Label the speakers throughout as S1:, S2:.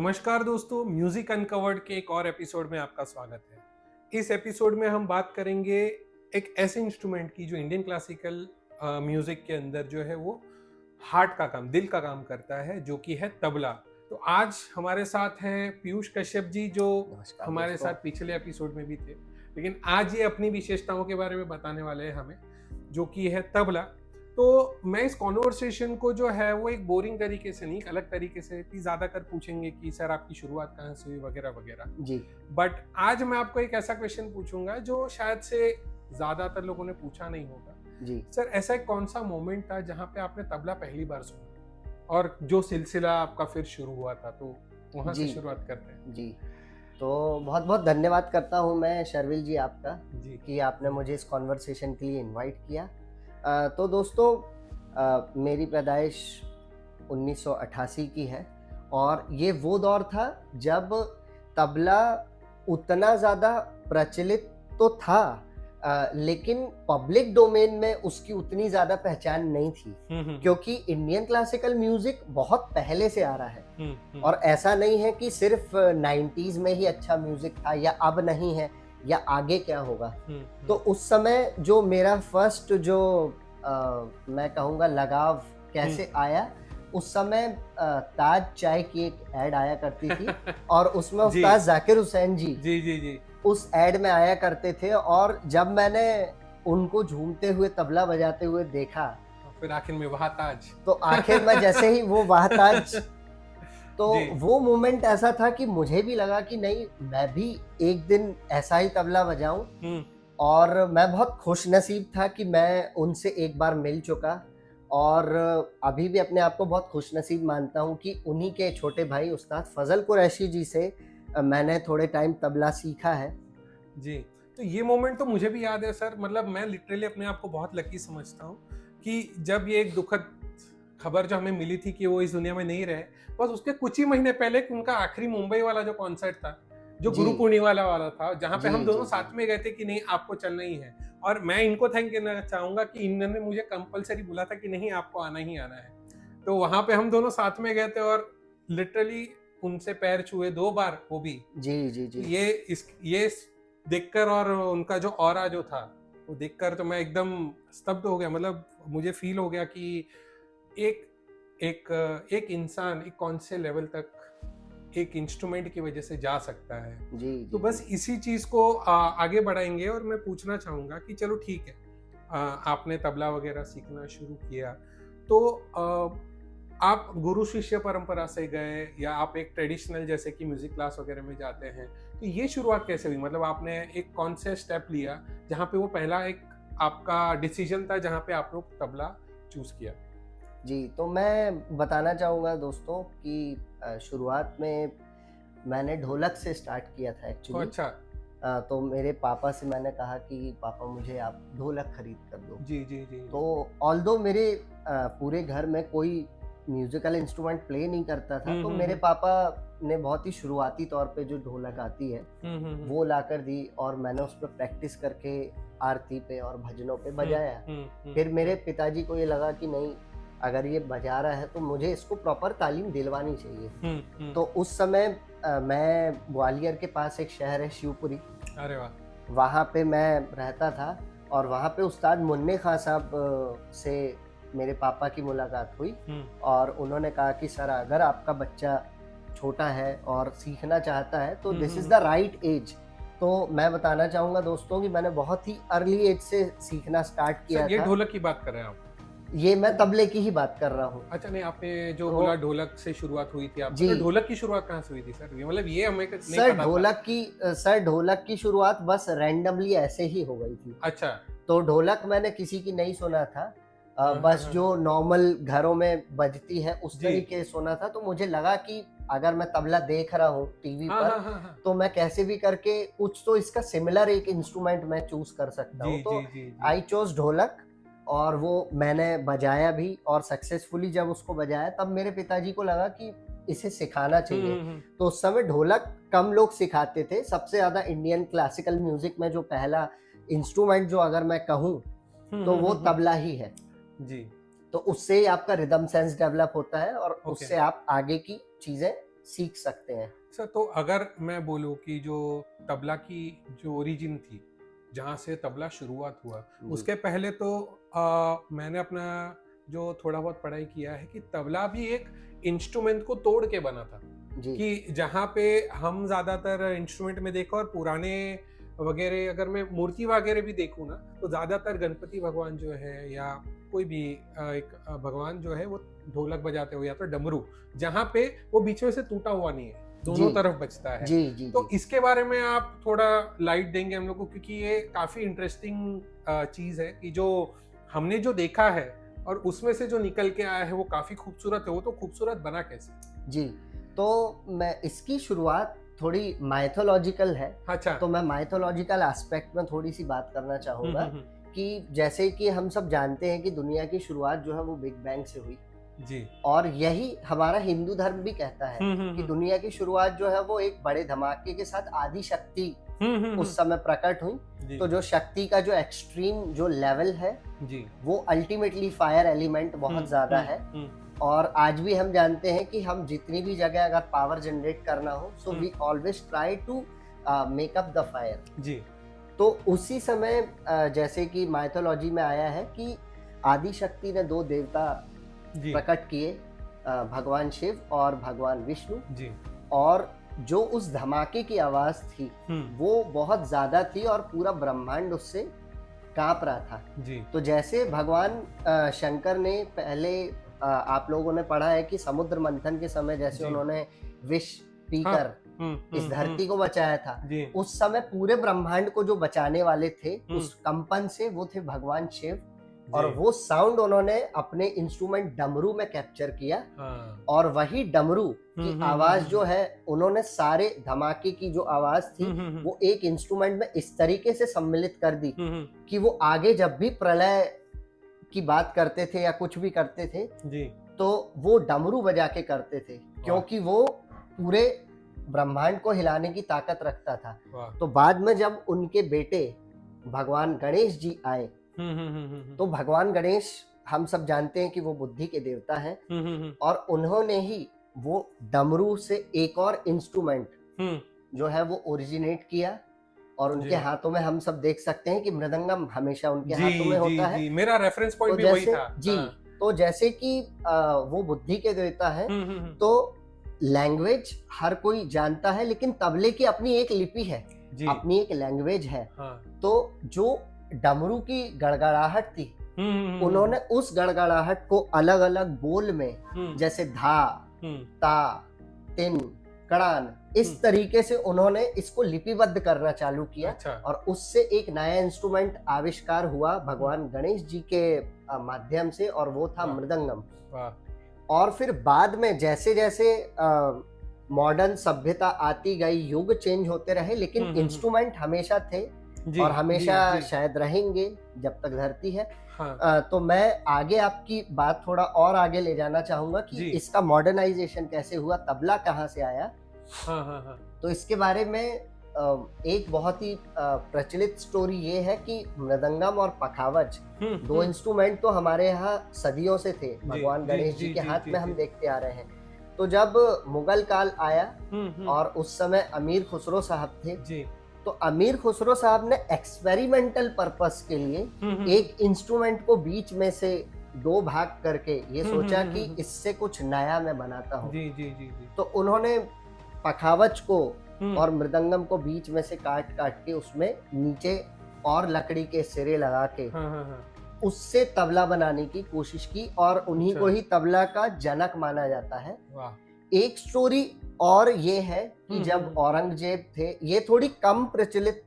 S1: नमस्कार दोस्तों, music uncovered के एक और एपिसोड में आपका स्वागत है। इस एपिसोड में हम बात करेंगे एक ऐसे इंस्ट्रूमेंट की जो इंडियन क्लासिकल म्यूजिक के अंदर जो है वो हार्ट का काम, दिल का काम करता है, जो कि है तबला। तो आज हमारे साथ हैं पीयूष कश्यप जी, जो
S2: नमस्कार
S1: हमारे
S2: दोस्तों।
S1: साथ पिछले एपिसोड में भी थे, लेकिन आज ये अपनी विशेषताओं के बारे में बताने वाले हैं हमें, जो कि है तबला। तो मैं इस कॉन्वर्सेशन को जो है वो एक बोरिंग तरीके से नहीं, एक अलग तरीके से ज्यादा कर पूछेंगे कि सर आपकी शुरुआत कहाँ से हुई वगैरह वगैरह।
S2: जी।
S1: बट आज मैं आपको एक ऐसा क्वेश्चन पूछूंगा जो शायद से ज्यादातर लोगों ने पूछा नहीं होगा।
S2: जी।
S1: सर, ऐसा एक कौन सा मोमेंट था जहाँ पे आपने तबला पहली बार सुना और जो सिलसिला आपका फिर शुरू हुआ था, तो वहां से
S2: जी।
S1: शुरुआत करते हैं।
S2: जी। तो बहुत बहुत धन्यवाद करता हूँ मैं शर्विल जी आपका
S1: जी।
S2: कि आपने मुझे इस कॉन्वर्सेशन के लिए इनवाइट किया। तो दोस्तों, मेरी पैदाइश 1988 की है और ये वो दौर था जब तबला उतना ज़्यादा प्रचलित तो था, लेकिन पब्लिक डोमेन में उसकी उतनी ज़्यादा पहचान नहीं थी, क्योंकि इंडियन क्लासिकल म्यूज़िक बहुत पहले से आ रहा है। और ऐसा नहीं है कि सिर्फ 90s में ही अच्छा म्यूज़िक था या अब नहीं है या आगे क्या होगा। तो उस समय जो मेरा फर्स्ट जो मैं कहूँगा लगाव कैसे आया, उस समय ताज चाय की एक ऐड आया करती थी और उसमें
S1: जी।
S2: उस्ताद जाकिर हुसैन जी
S1: जी जी जी।
S2: उस ऐड में आया करते थे, और जब मैंने उनको झूमते हुए तबला बजाते हुए देखा,
S1: फिर आखिर में वहाँ ताज।
S2: तो आखिर में जैसे ही वो वाह ताज, तो
S1: जी।
S2: वो मोमेंट ऐसा था कि मुझे भी लगा कि नहीं, मैं भी एक दिन ऐसा ही तबला बजाऊं। और मैं बहुत खुश नसीब था कि मैं उनसे एक बार मिल चुका, और अभी भी अपने आप को बहुत खुश नसीब मानता हूं कि उन्हीं के छोटे भाई उस्ताद फजल कुरैशी जी से मैंने थोड़े टाइम तबला सीखा है।
S1: जी। तो ये मोमेंट तो मुझे भी याद है सर, मतलब मैं लिटरली अपने आप को बहुत लकी समझता हूँ कि जब ये एक दुखद खबर जो हमें मिली थी कि वो इस दुनिया में नहीं रहे, बस उसके कुछ ही महीने पहले उनका आखिरी मुंबई वाला जो कॉन्सर्ट था, जो
S2: जी।
S1: गुरु पूर्णिमा वाला था, जहाँ पे
S2: जी,
S1: हम दोनों
S2: जी,
S1: साथ
S2: जी।
S1: में गए थे कि नहीं आपको चलना ही है। और मैं इनको थैंक करना चाहूंगा कि इन्होंने मुझे कंपलसरी बोला था कि नहीं आपको आना ही आना है। तो वहां पे हम दोनों साथ में गए थे और लिटरली उनसे पैर छुए 2 बार, वो भी।
S2: जी, जी, जी।
S1: ये देखकर और उनका जो ऑरा जो था वो देखकर तो मैं एकदम स्तब्ध हो गया। मतलब मुझे फील हो गया कि एक एक एक इंसान एक कौन से लेवल तक एक इंस्ट्रूमेंट की वजह से जा सकता है।
S2: जी,
S1: तो
S2: जी,
S1: बस
S2: जी।
S1: इसी चीज को आगे बढ़ाएंगे और मैं पूछना चाहूंगा कि चलो ठीक है, आपने तबला वगैरह सीखना शुरू किया, तो आप गुरु शिष्य परंपरा से गए या आप एक ट्रेडिशनल जैसे कि म्यूजिक क्लास वगैरह में जाते हैं, तो ये शुरुआत कैसे हुई? मतलब आपने एक कौन से स्टेप लिया जहाँ पे वो पहला एक आपका डिसीजन था जहाँ पे आप लोग तबला चूज किया?
S2: जी, तो मैं बताना चाहूँगा दोस्तों कि शुरुआत में मैंने ढोलक से स्टार्ट किया था
S1: तो
S2: एक्चुअली।
S1: अच्छा।
S2: तो मेरे पापा से मैंने कहा कि पापा मुझे आप ढोलक खरीद कर दो।
S1: जी जी जी।
S2: तो ऑल्दो मेरे पूरे घर में कोई म्यूज़िकल इंस्ट्रूमेंट प्ले नहीं करता था, तो मेरे पापा ने बहुत ही शुरुआती तौर पे जो ढोलक आती है, वो लाकर दी और मैंने उस पे प्रैक्टिस करके आरती पे और भजनों पे बजाया। फिर मेरे पिताजी को ये लगा कि नहीं, अगर ये बजा रहा है तो मुझे इसको प्रॉपर तालीम दिलवानी चाहिए। तो उस समय मैं ग्वालियर के पास एक शहर है शिवपुरी,
S1: अरे वाह।
S2: वहाँ पे मैं रहता था, और वहाँ पे उस्ताद मुन्ने खां साहब से मेरे पापा की मुलाकात हुई, और उन्होंने कहा कि सर, अगर आपका बच्चा छोटा है और सीखना चाहता है तो this is the right age. तो मैं बताना चाहूँगा दोस्तों कि मैंने बहुत ही अर्ली एज से सीखना स्टार्ट किया
S1: ये
S2: था।
S1: ढोलक की बात कर रहे हैं आप?
S2: ये मैं तबले की ही बात कर रहा हूँ।
S1: अच्छा, नहीं आपने जो
S2: तो
S1: बोला ढोलक से शुरुआत हुई थी आपकी,
S2: जी।
S1: तो ढोलक की शुरुआत कहाँ से हुई थी सर? ये मतलब ये हमें नहीं
S2: सर
S1: पता था।
S2: ढोलक की शुरुआत बस रैंडमली ऐसे ही हो गई थी।
S1: अच्छा।
S2: तो ढोलक मैंने किसी की नहीं सुना था, बस
S1: हाँ।
S2: जो नॉर्मल घरों में बजती है उस
S1: जी।
S2: तरीके से सुना था। तो मुझे लगा कि अगर मैं तबला देख रहा हूँ टीवी
S1: हाँ
S2: पर,
S1: हाँ हाँ हाँ।
S2: तो मैं कैसे भी करके कुछ तो इसका सिमिलर एक इंस्ट्रूमेंट मैं चूज कर सकता
S1: जी
S2: हूँ।
S1: जी
S2: तो
S1: जी जी।
S2: आई चोज ढोलक, और वो मैंने बजाया भी, और सक्सेसफुली जब उसको बजाया तब मेरे पिताजी को लगा कि इसे सिखाना चाहिए। तो उस समय ढोलक कम लोग सिखाते थे। सबसे ज्यादा इंडियन क्लासिकल म्यूजिक में जो पहला इंस्ट्रूमेंट जो अगर मैं कहूँ तो वो तबला ही है।
S1: जी।
S2: तो उससे ही आपका रिदम सेंस डेवलप होता है और
S1: ओके।
S2: उससे आप आगे की चीजें सीख सकते हैं।
S1: सर तो अगर मैं बोलूँ कि जो तबला की जो ओरिजिन थी, जहाँ से तबला शुरुआत हुआ,
S2: जी
S1: उसके पहले तो मैंने अपना जो थोड़ा बहुत पढ़ाई किया है कि तबला भी एक इंस्ट्रूमेंट को तोड़ के बना था।
S2: जी
S1: कि जहाँ पे हम ज़्यादातर इंस्ट्रूमेंट में देखो और पुराने वगैरह अगर मैं मूर्ति वगैरह भी देखूँ ना, तो ज़्यादातर गणपति भगवान जो है या कोई भी एक भगवान जो है वो ढोलक बजाते हो या तो डमरू, जहाँ पे वो बीच में से टूटा हुआ नहीं है, दोनों
S2: जी
S1: तरफ बजता है।
S2: जी जी
S1: तो
S2: जी
S1: इसके बारे में आप थोड़ा लाइट देंगे हम लोग को, क्योंकि ये काफ़ी इंटरेस्टिंग चीज़ है कि जो हमने जो देखा है और उसमें से जो निकल के आया है वो काफ़ी खूबसूरत है। वो तो खूबसूरत बना कैसे?
S2: जी। तो मैं इसकी शुरुआत थोड़ी माइथोलॉजिकल है,
S1: अच्छा।
S2: तो मैं माइथोलॉजिकल एस्पेक्ट में थोड़ी सी बात करना चाहूँगा
S1: हम्म।
S2: कि जैसे कि हम सब जानते हैं कि दुनिया की शुरुआत जो है वो बिग बैंग से हुई,
S1: जी।
S2: और यही हमारा हिंदू धर्म भी कहता है कि दुनिया की शुरुआत जो है वो एक बड़े धमाके के साथ आदि शक्ति उस समय प्रकट हुई।
S1: जी।
S2: तो जो शक्ति का जो एक्सट्रीम जो लेवल है
S1: जी।
S2: वो अल्टीमेटली फायर एलिमेंट बहुत ज्यादा है। और आज भी हम जानते हैं कि हम जितनी भी जगह अगर पावर जनरेट करना हो, so we always try to make up the fire.
S1: जी।
S2: तो उसी समय जैसे कि माइथोलॉजी में आया है कि आदि शक्ति ने दो देवता
S1: जी।
S2: प्रकट किए, भगवान शिव और भगवान विष्णु।
S1: जी।
S2: और जो उस धमाके की आवाज थी वो बहुत ज्यादा थी और पूरा ब्रह्मांड उससे कांप रहा था।
S1: जी।
S2: तो जैसे भगवान शंकर ने पहले आप लोगों ने पढ़ा है कि समुद्र मंथन के समय जैसे
S1: जी।
S2: उन्होंने विष
S1: हाँ।
S2: पीकर इस धरती को बचाया था,
S1: जी।
S2: उस समय पूरे ब्रह्मांड को जो बचाने वाले थे उस कंपन से वो थे भगवान शिव। और वो साउंड उन्होंने अपने इंस्ट्रूमेंट डमरू में कैप्चर किया।
S1: हाँ।
S2: और वही डमरू की आवाज जो है उन्होंने सारे धमाके की जो आवाज थी वो एक इंस्ट्रूमेंट में इस तरीके से सम्मिलित कर दी कि वो आगे जब भी प्रलय की बात करते थे या कुछ भी करते थे
S1: जी।
S2: तो वो डमरू बजा के करते थे, क्योंकि वो पूरे ब्रह्मांड को हिलाने की ताकत रखता था। तो बाद में जब उनके बेटे भगवान गणेश जी आए, तो भगवान गणेश हम सब जानते हैं कि वो बुद्धि के देवता हैं, और उन्होंने ही वो डमरू से एक और इंस्ट्रूमेंट जो है वो ओरिजिनेट किया। और उनके हाथों में हम सब देख सकते हैं कि मृदंगम हमेशा उनके हाथों में होता है।
S1: मेरा रेफरेंस पॉइंट भी वही था।
S2: जी। तो जैसे कि वो बुद्धि के देवता है, तो लैंग्वेज हर कोई जानता है, लेकिन तबले की अपनी एक लिपि है, अपनी एक लैंग्वेज है। तो जो डमरू की गड़गड़ाहट थी, उन्होंने उस गड़गड़ाहट को अलग अलग बोल में, जैसे धा, ता, तिन, कड़ान, इस तरीके से उन्होंने इसको लिपिबद्ध करना चालू किया।
S1: अच्छा।
S2: और उससे एक नया इंस्ट्रूमेंट आविष्कार हुआ भगवान गणेश जी के माध्यम से, और वो था मृदंगम। और फिर बाद में जैसे जैसे मॉडर्न सभ्यता आती गई, युग चेंज होते रहे, लेकिन इंस्ट्रूमेंट हमेशा थे और हमेशा शायद रहेंगे जब तक धरती है। हाँ। तो मैं आगे आपकी बात थोड़ा और आगे ले जाना चाहूंगा कि इसका मॉडर्नाइजेशन कैसे हुआ, तबला कहाँ से आया। हाँ। तो इसके बारे में एक बहुत ही प्रचलित स्टोरी ये है कि मृदंगम और पखावज दो इंस्ट्रूमेंट तो हमारे यहाँ सदियों से थे, भगवान गणेश जी के हाथ में हम देखते आ रहे हैं। तो जब मुगल काल आया और उस समय अमीर खुसरो साहब थे, तो अमीर खुसरो साहब ने एक्सपेरिमेंटल पर्पस के लिए एक इंस्ट्रूमेंट को बीच में से दो भाग करके ये सोचा कि इससे कुछ नया मैं बनाता हूँ। तो उन्होंने पखावज को और मृदंगम को बीच में से काट काट के उसमें नीचे और लकड़ी के सिरे लगा के उससे तबला बनाने की कोशिश की, और उन्हीं को ही तबला का जनक माना जाता है। एक स्टोरी और ये है कि जब औरंगजेब थे, ये थोड़ी कम प्रचलित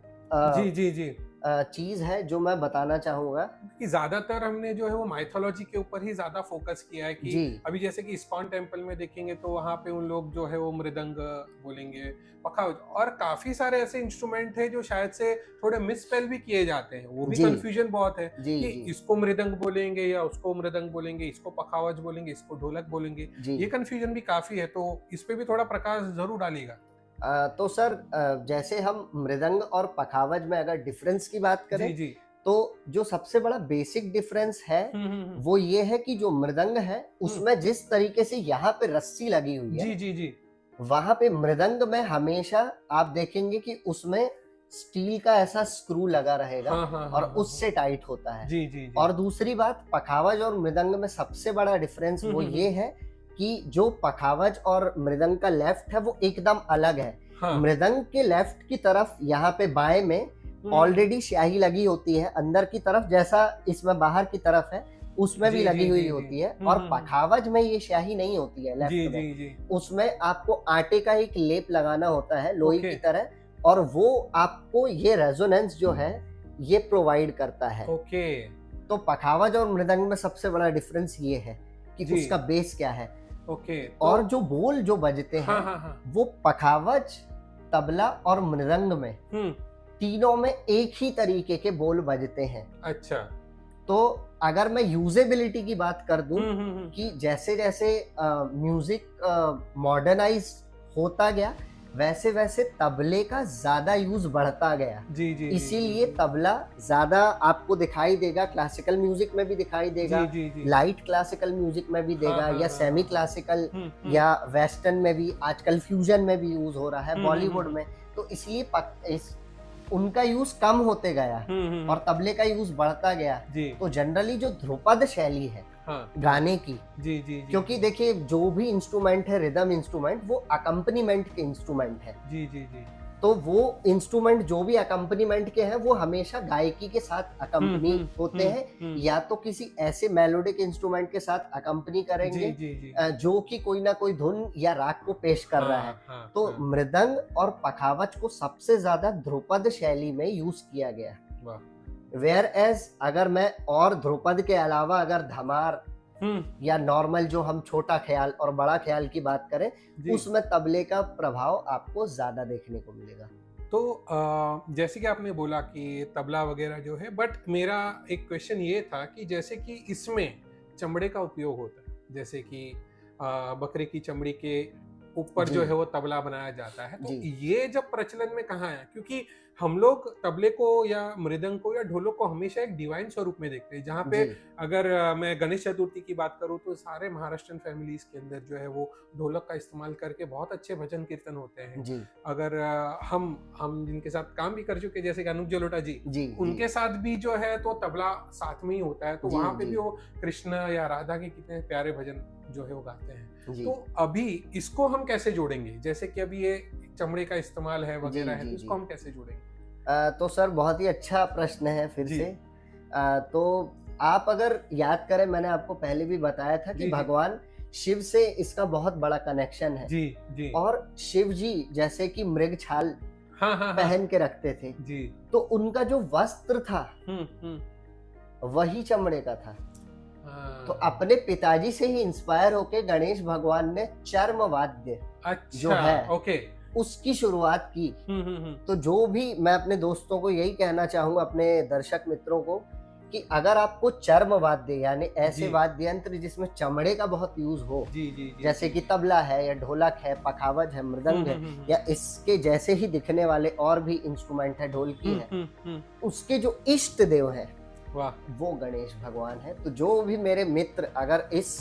S2: चीज है जो मैं बताना चाहूंगा
S1: कि ज्यादातर हमने जो है वो माइथोलॉजी के ऊपर ही ज्यादा फोकस किया है कि अभी जैसे कि इस्कॉन टेम्पल में देखेंगे तो वहाँ पे उन लोग जो है वो मृदंग बोलेंगे, पखावज, और काफी सारे ऐसे इंस्ट्रूमेंट है जो शायद से थोड़े मिसस्पेल भी किए जाते हैं। वो भी कंफ्यूजन बहुत है कि इसको मृदंग बोलेंगे या उसको मृदंग बोलेंगे, इसको पखावज बोलेंगे, इसको ढोलक बोलेंगे। ये कंफ्यूजन भी काफी है, तो इस पे भी थोड़ा प्रकाश जरूर डालेगा।
S2: तो सर जैसे हम मृदंग और पखावज में अगर डिफरेंस की बात करें, तो जो सबसे बड़ा बेसिक डिफरेंस है वो ये है कि जो मृदंग है उसमें जिस तरीके से यहाँ पे रस्सी लगी हुई है, वहां पे मृदंग में हमेशा आप देखेंगे कि उसमें स्टील का ऐसा स्क्रू लगा रहेगा
S1: हाँ हाँ
S2: और
S1: हाँ हाँ
S2: उससे टाइट होता है।
S1: जी जी जी
S2: और दूसरी बात, पखावज और मृदंग में सबसे बड़ा डिफरेंस वो ये है कि जो पखावज और मृदंग का लेफ्ट है वो एकदम अलग है।
S1: हाँ
S2: मृदंग के लेफ्ट की तरफ यहाँ पे बाएं में ऑलरेडी स्याही लगी होती है अंदर की तरफ, जैसा इसमें बाहर की तरफ है उसमें भी
S1: जी
S2: लगी
S1: जी
S2: हुई
S1: जी जी
S2: होती है। और पखावज में ये स्याही नहीं होती है
S1: जी
S2: लेफ्ट
S1: जी
S2: में,
S1: जी
S2: उसमें आपको आटे का एक लेप लगाना होता है लोई
S1: ओके
S2: की तरह, और वो आपको ये रेजोनेंस जो है ये प्रोवाइड करता है।
S1: ओके
S2: तो पखावज और मृदंग में सबसे बड़ा डिफरेंस ये है कि
S1: जी
S2: उसका बेस क्या है।
S1: ओके
S2: और
S1: तो
S2: जो बोल जो बजते
S1: हाँ
S2: हैं
S1: हाँ हाँ
S2: वो पखावज, तबला और मृदंग में
S1: हम्म
S2: तीनों में एक ही तरीके के बोल बजते हैं।
S1: अच्छा
S2: तो अगर मैं यूजेबिलिटी की बात कर दूं
S1: हम्म।
S2: कि जैसे जैसे म्यूजिक मॉडर्नाइज होता गया वैसे वैसे तबले का ज्यादा यूज बढ़ता गया।
S1: जी जी जी
S2: इसीलिए तबला ज्यादा आपको दिखाई देगा, क्लासिकल म्यूजिक में भी दिखाई देगा,
S1: जी जी जी
S2: लाइट क्लासिकल म्यूजिक में भी
S1: हाँ
S2: देगा,
S1: हाँ
S2: या
S1: हाँ
S2: सेमी
S1: हाँ
S2: क्लासिकल
S1: हम्म
S2: या वेस्टर्न में भी, आजकल फ्यूजन में भी यूज हो रहा है, बॉलीवुड
S1: हम्म
S2: में। तो इसलिए उनका यूज कम होते गया
S1: हम्म
S2: और तबले का यूज बढ़ता गया।
S1: जी
S2: तो जनरली जो ध्रुपद शैली है
S1: हाँ
S2: गाने की,
S1: जी जी जी
S2: क्योंकि देखिए जो भी इंस्ट्रूमेंट है रिदम इंस्ट्रूमेंट वो अकम्पनीमेंट के इंस्ट्रूमेंट है,
S1: जी जी जी
S2: तो वो इंस्ट्रूमेंट जो भी अकम्पनीमेंट के हैं वो हमेशा गायकी के साथ अकम्पनी होते हैं, या तो किसी ऐसे मेलोडिक इंस्ट्रूमेंट के साथ अकम्पनी
S1: जी
S2: करेंगे
S1: जी जी
S2: जो कि कोई ना कोई धुन या राग को पेश कर रहा है।
S1: हाँ
S2: तो
S1: हाँ
S2: मृदंग और पखावज को सबसे ज्यादा ध्रुपद शैली में यूज किया गया।
S1: वाह
S2: वेयर एज अगर मैं और ध्रुपद के अलावा अगर धमार या नॉर्मल जो हम छोटा ख्याल और बड़ा ख्याल की बात करें
S1: जी
S2: उसमें तबले का प्रभाव आपको ज्यादा देखने को मिलेगा।
S1: तो जैसे कि आपने बोला कि तबला वगैरह जो है, बट मेरा एक क्वेश्चन ये था कि जैसे कि इसमें चमड़े का उपयोग होता है, जैसे कि बकरे की चमड़ी के ऊपर
S2: जी
S1: जो है वो तबला बनाया जाता है, तो
S2: जी
S1: ये जब प्रचलन में कहाँ है? क्योंकि हम लोग तबले को या मृदंग को या ढोलक को हमेशा एक डिवाइन स्वरूप में देखते हैं, जहाँ पे
S2: जी
S1: अगर मैं गणेश चतुर्थी की बात करूँ तो सारे महाराष्ट्रन फैमिलीज के अंदर जो है वो ढोलक का इस्तेमाल करके बहुत अच्छे भजन कीर्तन होते हैं।
S2: जी
S1: अगर हम जिनके साथ काम भी कर चुके जैसे कि अनूप जलोटा जी,
S2: जी
S1: उनके साथ भी जो है तो तबला साथ में ही होता है, तो
S2: जी
S1: वहां पे
S2: जी
S1: भी वो कृष्ण या राधा के कितने प्यारे भजन जो है वो गाते हैं।
S2: जी
S1: तो अभी इसको हम कैसे जोड़ेंगे, जैसे कि अभी ये चमड़े का इस्तेमाल है वगैरह है,
S2: जी
S1: तो
S2: जी
S1: इसको हम कैसे जोड़ेंगे?
S2: तो सर बहुत ही अच्छा प्रश्न है फिर
S1: जी
S2: से। तो आप अगर याद करें मैंने आपको पहले भी बताया था कि
S1: जी जी
S2: भगवान शिव से इसका बहुत बड़ा कनेक्शन है।
S1: जी जी
S2: और शिव जी जैसे कि मृग छाल
S1: हाँ हाँ हाँ
S2: पहन के रखते थे,
S1: जी
S2: तो उनका जो वस्त्र था
S1: हम्म
S2: वही चमड़े का था। तो
S1: हाँ,
S2: अपने पिताजी से ही इंस्पायर होके गणेश भगवान ने चर्म वाद्य जो
S1: अच्छा
S2: है
S1: ओके
S2: उसकी शुरुआत की।
S1: हम्म।
S2: तो जो भी मैं अपने दोस्तों को यही कहना चाहूंगा, अपने दर्शक मित्रों को, कि अगर आपको चर्म वाद्य यानी ऐसे
S1: जी
S2: वाद्य यंत्र जिसमें चमड़े का बहुत यूज हो,
S1: जी जी जी
S2: जैसे कि तबला है या ढोलक है, पखावज है, मृदंग है, या
S1: हम्म
S2: इसके जैसे ही दिखने वाले और भी इंस्ट्रूमेंट है, ढोलकी है, उसके जो इष्ट देव है
S1: वाह
S2: वो गणेश भगवान है। तो जो भी मेरे मित्र अगर इस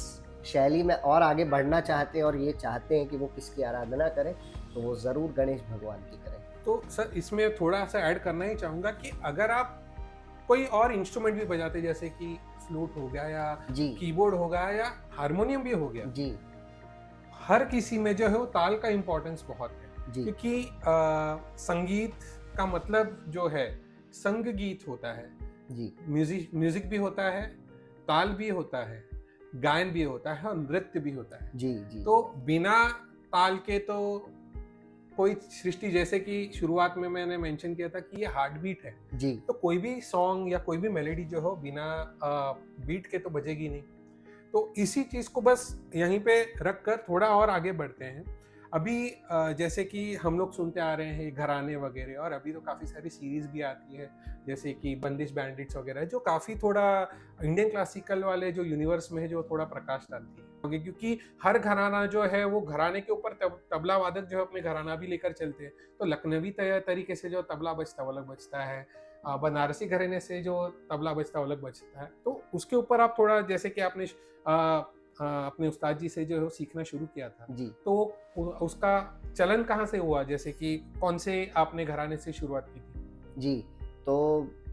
S2: शैली में और आगे बढ़ना चाहते हैं और ये चाहते हैं कि वो किसकी आराधना करें, तो वो जरूर गणेश भगवान की करें।
S1: तो सर इसमें थोड़ा सा ऐड करना ही चाहूंगा कि अगर आप कोई और इंस्ट्रूमेंट भी बजाते जैसे कि फ्लूट हो गया या
S2: जी
S1: कीबोर्ड हो गया या हारमोनियम भी हो गया,
S2: जी
S1: हर किसी में जो है वो ताल का इम्पोर्टेंस बहुत है,
S2: जी
S1: क्योंकि संगीत का मतलब जो है संग गीत होता है,
S2: जी
S1: म्यूजिक भी होता है, ताल भी होता है, गायन भी होता है और नृत्य भी होता है।
S2: जी जी
S1: तो बिना ताल के तो कोई सृष्टि, जैसे कि शुरुआत में मैंने मेंशन किया था कि ये हार्ट बीट है,
S2: जी
S1: तो कोई भी सॉन्ग या कोई भी मेलोडी जो हो बिना बीट के तो बजेगी नहीं। तो इसी चीज को बस यहीं पे रख कर थोड़ा और आगे बढ़ते हैं। अभी जैसे कि हम लोग सुनते आ रहे हैं घराने वगैरह, और अभी तो काफ़ी सारी सीरीज भी आती है जैसे कि बंदिश बैंडिट्स वगैरह, जो काफ़ी थोड़ा इंडियन क्लासिकल वाले जो यूनिवर्स में है जो थोड़ा प्रकाश डालती है, क्योंकि हर घराना जो है वो घराने के ऊपर तबला वादक जो है अपने घराना भी लेकर चलते हैं। तो लखनवी तरीके से जो तबला बजता है वो अलग बजता है, बनारसी घराने से जो तबला बजता है वो अलग बजता है। तो उसके ऊपर आप थोड़ा, जैसे कि आपने अपने उस्ताद जी से जो है वो सीखना शुरू किया था,
S2: जी
S1: तो उसका चलन कहाँ से हुआ? जैसे कि कौन से आपने घराने से शुरुआत की थी?
S2: जी। तो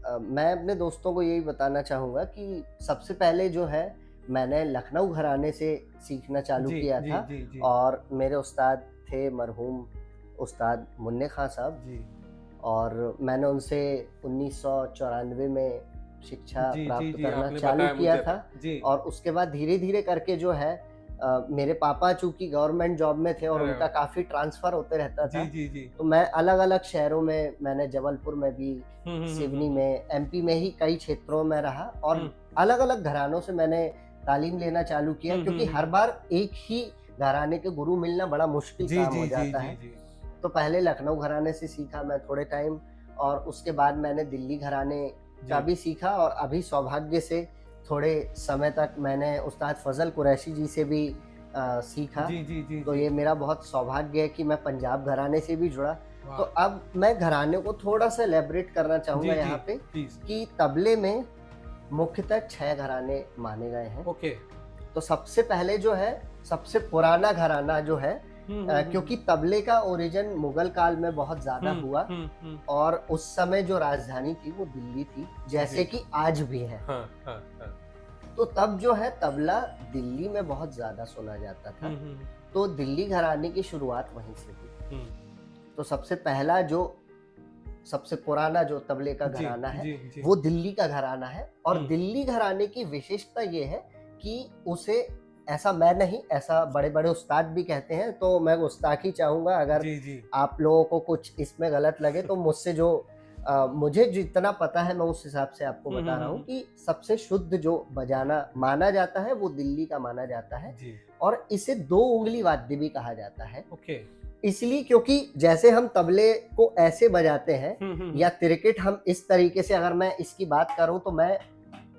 S2: मैं अपने दोस्तों को यही बताना चाहूँगा कि सबसे पहले जो है मैंने लखनऊ घराने से सीखना चालू
S1: जी,
S2: किया
S1: जी,
S2: था।
S1: जी, जी,
S2: और मेरे उस्ताद थे मरहूम उस्ताद मुन्ने खां साहब।
S1: जी,
S2: और मैंने उनसे 1994 में शिक्षा
S1: जी, जी,
S2: प्राप्त
S1: जी,
S2: करना
S1: आपने
S2: चालू
S1: बताया
S2: किया
S1: मुझे
S2: था।
S1: तो। जी,
S2: और उसके बाद धीरे-धीरे करके जो है मेरे पापा चूँकि गवर्नमेंट जॉब में थे और
S1: अरे
S2: उनका
S1: वाह!
S2: काफ़ी ट्रांसफ़र होते रहता था,
S1: जी, जी, जी।
S2: तो मैं अलग-अलग शहरों में, मैंने जबलपुर में भी,
S1: हुँ, हुँ, हुँ,
S2: सिवनी
S1: हुँ,
S2: में, एमपी में ही कई क्षेत्रों में रहा और
S1: हुँ,
S2: अलग-अलग घरानों से मैंने तालीम लेना चालू किया,
S1: हुँ, हुँ,
S2: क्योंकि हर
S1: हुँ।
S2: बार एक ही घराने के गुरु मिलना बड़ा मुश्किल
S1: जी,
S2: काम
S1: जी,
S2: हो
S1: जी,
S2: जाता
S1: जी,
S2: है।
S1: जी।
S2: तो पहले लखनऊ घराने से सीखा मैं थोड़े टाइम, और उसके बाद मैंने दिल्ली घराने का
S1: जी,
S2: भी सीखा, और अभी सौभाग्य से थोड़े समय तक मैंने उस्ताद फजल कुरैशी जी से भी सीखा।
S1: जी, जी, जी,
S2: तो
S1: जी।
S2: ये मेरा बहुत सौभाग्य है कि मैं पंजाब घराने से भी जुड़ा। तो
S1: वाह!
S2: अब मैं घराने को थोड़ा सा एलैबोरेट करना चाहूँगा
S1: जी, जी,
S2: यहाँ पे,
S1: प्लीज़।
S2: कि तबले में मुख्यतः 6 घराने माने गए हैं।
S1: ओके।
S2: तो सबसे पहले जो है, सबसे पुराना घराना जो है,
S1: हुँ, हुँ, हुँ,
S2: क्योंकि
S1: हुँ।
S2: तबले का ओरिजिन मुगल काल में बहुत ज़्यादा
S1: हुँ,
S2: हुआ,
S1: हुँ, हुँ।
S2: और उस समय जो राजधानी थी वो दिल्ली थी, जैसे
S1: जी।
S2: कि आज भी है।
S1: हाँ, हाँ, हाँ।
S2: तो तब जो है तबला दिल्ली में बहुत ज़्यादा सुना जाता था।
S1: हुँ, हुँ,
S2: तो दिल्ली घराने की शुरुआत वहीं से हुई।
S1: हुँ।
S2: तो सबसे पहला जो, सबसे पुराना जो तबले का
S1: जी,
S2: घराना है,
S1: जी, जी।
S2: वो दिल्ली का घराना है। और
S1: हुँ।
S2: दिल्ली घराने की विशेषता ये है कि उसे, ऐसा मैं नहीं, ऐसा बड़े-बड़े उस्ताद भी कहते हैं, तो मैं गुस्ताखी चाहूँगा अगर
S1: जी, जी।
S2: आप लोगों को कुछ इसमें गलत लगे तो मुझसे जो मुझे जितना पता है मैं उस हिसाब से आपको
S1: हुँ, हुँ,
S2: बता रहा
S1: हुँ,
S2: हूँ
S1: हुँ।
S2: कि सबसे शुद्ध जो बजाना माना जाता है वो दिल्ली का माना जाता है।
S1: जी।
S2: और इसे 2 उँगली वाद्य भी कहा जाता है।
S1: ओके।
S2: इसलिए क्योंकि जैसे हम तबले को ऐसे बजाते हैं,
S1: हुँ, हुँ,
S2: या
S1: हुँ।
S2: तिरकिट हम इस तरीके से, अगर मैं इसकी बात करूं तो मैं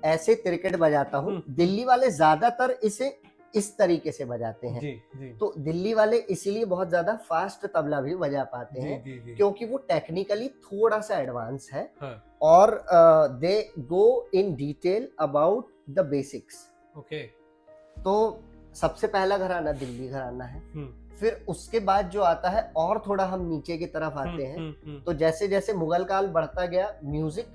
S2: ऐसे तिरकिट बजाता हूं,
S1: हुँ, हुँ।
S2: दिल्ली वाले ज्यादातर इसे इस तरीके से बजाते हैं।
S1: जी, जी।
S2: तो दिल्ली वाले इसीलिए बहुत ज्यादा फास्ट तबला भी बजा पाते
S1: जी,
S2: हैं,
S1: जी, जी।
S2: क्योंकि वो टेक्निकली थोड़ा सा एडवांस है।
S1: हाँ,
S2: और they go in detail about the basics.
S1: Okay.
S2: तो सबसे पहला घराना दिल्ली घराना है।
S1: हुँ।
S2: फिर उसके बाद जो आता है, और थोड़ा हम नीचे की तरफ
S1: हुँ,
S2: आते हैं,
S1: हुँ, हुँ।
S2: तो जैसे जैसे मुगल काल बढ़ता गया, म्यूजिक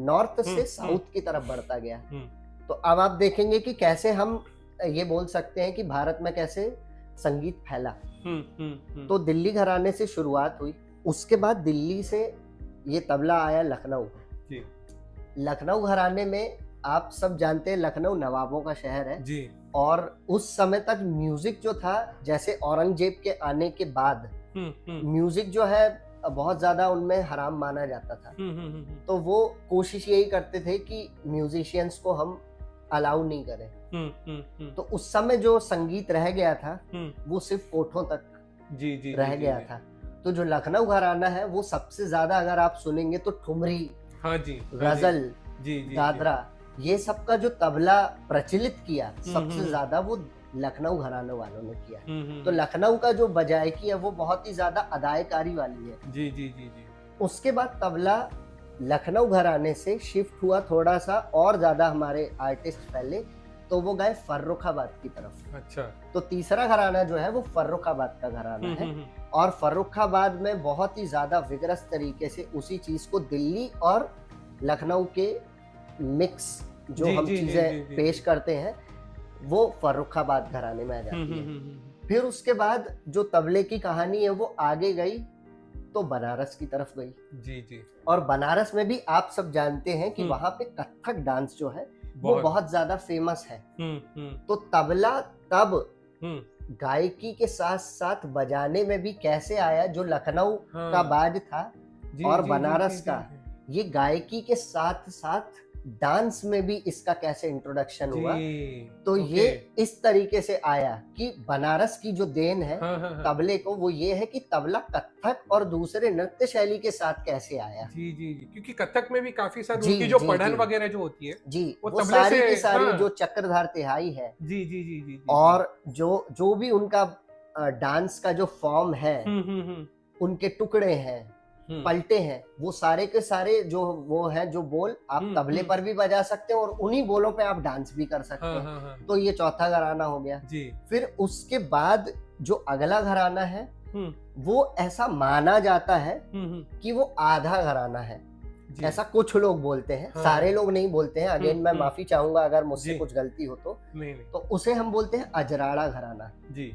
S2: नॉर्थ
S1: हुँ,
S2: से
S1: हुँ,
S2: साउथ की तरफ बढ़ता गया।
S1: हुँ।
S2: तो अब आप देखेंगे कि कैसे हम ये बोल सकते हैं कि भारत में कैसे संगीत फैला।
S1: हुँ, हुँ, हुँ।
S2: तो दिल्ली घराने से शुरुआत हुई। उसके बाद दिल्ली से ये तबला आया लखनऊ।
S1: जी,
S2: लखनऊ घराने में आप सब जानते हैं, लखनऊ नवाबों का शहर है।
S1: जी।
S2: और उस समय तक म्यूजिक जो था, जैसे औरंगजेब के आने के बाद
S1: हुँ, हुँ।
S2: म्यूजिक जो है बहुत ज्यादा उनमें हराम माना जाता था।
S1: हुँ, हुँ, हुँ, हुँ।
S2: तो वो कोशिश यही करते थे कि म्यूजिशियंस को हम अलाउ नहीं करें।
S1: हुँ, हुँ, हुँ।
S2: तो उस समय जो संगीत रह गया था
S1: हुँ।
S2: वो सिर्फ कोठों तक
S1: जी, जी,
S2: रह
S1: जी, जी,
S2: गया
S1: जी।
S2: था। तो जो लखनऊ घराना है वो सबसे ज्यादा, अगर आप सुनेंगे तो ठुमरी,
S1: हाँ जी, हाँ जी।
S2: गजल,
S1: जी, जी, जी।
S2: दादरा, ये सब का जो तबला प्रचलित किया,
S1: हुँ, हुँ,
S2: सबसे
S1: हुँ।
S2: ज्यादा वो लखनऊ घराने वालों ने किया।
S1: हुँ, हुँ,
S2: तो
S1: हुँ।
S2: लखनऊ का जो बजायकी है वो बहुत ही ज्यादा अदायकारी वाली है।
S1: जी, जी, जी, जी।
S2: उसके बाद तबला लखनऊ घराने से शिफ्ट हुआ थोड़ा सा और ज्यादा, हमारे आर्टिस्ट फैले, तो वो गए फर्रुखाबाद की तरफ।
S1: अच्छा।
S2: तो तीसरा घराना जो है वो फर्रुखाबाद का घराना
S1: हुँ,
S2: है।
S1: हुँ, हुँ।
S2: और फर्रुखाबाद में बहुत ही ज्यादा विगरस तरीके से उसी चीज को दिल्ली और लखनऊ के मिक्स जो
S1: जी,
S2: हम
S1: जी, जी,
S2: चीजें
S1: जी, जी,
S2: पेश
S1: जी।
S2: करते हैं, वो फर्रुखाबाद घराने में आ
S1: हुँ,
S2: जाती
S1: हुँ,
S2: है।
S1: हुँ, हुँ।
S2: फिर उसके बाद जो तबले की कहानी है वो आगे गई, तो बनारस की तरफ गई।
S1: जी, जी।
S2: और बनारस में भी आप सब जानते हैं कि
S1: हुँ।
S2: वहां पे कथक डांस जो है वो
S1: बहुत।
S2: बहुत ज्यादा फेमस है।
S1: हुँ, हुँ,
S2: तो तबला तब
S1: हुँ।
S2: गायकी के साथ साथ बजाने में भी कैसे आया, जो लखनऊ का
S1: हाँ।
S2: बाज था
S1: जी,
S2: और
S1: जी, जी, जी,
S2: बनारस
S1: जी,
S2: का,
S1: जी।
S2: ये गायकी के साथ साथ डांस में भी इसका कैसे इंट्रोडक्शन हुआ।
S1: जी,
S2: तो ये
S1: ओके।
S2: इस तरीके से आया कि बनारस की जो देन है
S1: हाँ, हाँ, हाँ।
S2: तबले को, वो ये है कि तबला कथक और दूसरे नृत्य शैली के साथ कैसे आया।
S1: जी, जी, जी। क्योंकि कथक में भी काफ़ी सारी
S2: जी
S1: उनकी जो
S2: जी
S1: पढ़न
S2: जी
S1: वगैरह जो होती है,
S2: जी,
S1: वो
S2: वो
S1: तबले
S2: सारी
S1: से
S2: की सारी
S1: हाँ।
S2: जो चक्रधार तिहाई है,
S1: जी, जी, जी, जी, जी, जी।
S2: और जो जो भी उनका डांस का जो फॉर्म है,
S1: हुँ, हुँ, हुँ।
S2: उनके टुकड़े हैं, पलटे हैं, वो सारे के सारे जो वो हैं जो बोल आप तबले पर भी बजा सकते हैं और उन्हीं बोलों पे आप डांस भी कर सकते
S1: हाँ
S2: हैं।
S1: हाँ हाँ
S2: तो ये चौथा घराना हो गया।
S1: जी
S2: फिर उसके बाद जो अगला घराना है
S1: हम्म
S2: वो ऐसा माना जाता है
S1: हम्म
S2: कि वो आधा घराना है,
S1: जी
S2: ऐसा कुछ लोग बोलते हैं,
S1: हाँ।
S2: सारे लोग नहीं बोलते हैं। अगेन मैं
S1: हम्म।
S2: माफी चाहूंगा अगर मुझसे
S1: जी।
S2: कुछ गलती हो
S1: नहीं
S2: तो उसे हम बोलते हैं अजराड़ा घराना।
S1: जी